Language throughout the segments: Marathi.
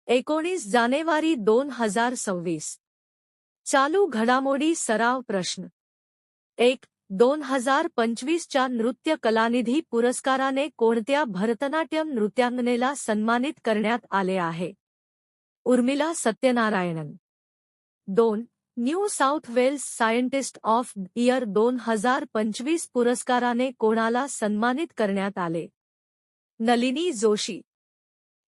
19 जानेवारी 2026. चालू घडामोडी सराव प्रश्न 1. 2025 च्या नृत्य कलानिधी पुरस्काराने कोणत्या भरतनाट्यम नृत्यांगनेला सन्मानित करण्यात आले आहे? Urmila Satyanarayanan. 2. New South Wales scientist of year 2025 पुरस्काराने कोणाला सन्मानित करण्यात आले? नलिनी जोशी.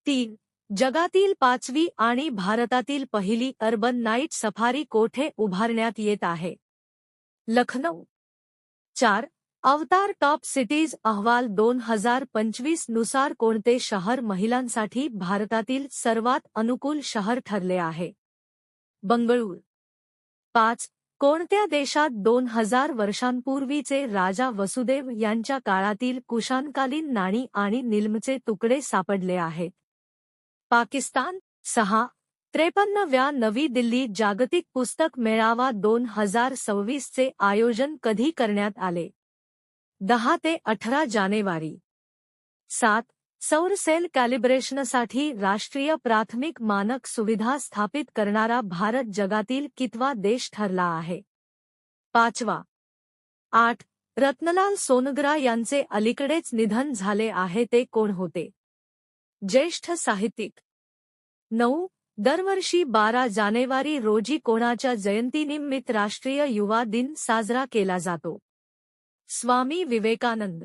3. जगातील 5वी आणि भारतातील पहिली अर्बन नाईट सफारी कोठे उभारण्यात येत आहे? लखनौ. 4. अवतार टॉप सिटीज अहवाल 2025 नुसार कोणते शहर महिलांसाठी भारतातील सर्वात अनुकूल शहर ठरले आहे? बंगळूर. 5. कोणत्या देशात 2000 वर्षांपूर्वीचे राजा वसुदेव यांच्या काळातील कुशाणकालीन नाणी आणि निलमचे तुकडे सापडले आहेत? पाकिस्तान. 6. 53व्या नवी दिल्ली जागतिक पुस्तक मेळावा 2026 चे आयोजन कधी करण्यात आले? 10 ते 18 जानेवारी. 7. सौर सेल कॅलिब्रेशनसाठी राष्ट्रीय प्राथमिक मानक सुविधा स्थापित करणारा भारत जगातील कितवा देश ठरला आहे? 5वा. 8. रत्नलाल सोनग्रा यांचे अलीकडेच निधन झाले आहे ते कोण होते? ज्येष्ठ साहित्यिक. 9. दरवर्षी 12 जानेवारी रोजी कोणाच्या जयंतीनिमित्त राष्ट्रीय युवा दिन साजरा केला जातो? स्वामी विवेकानंद.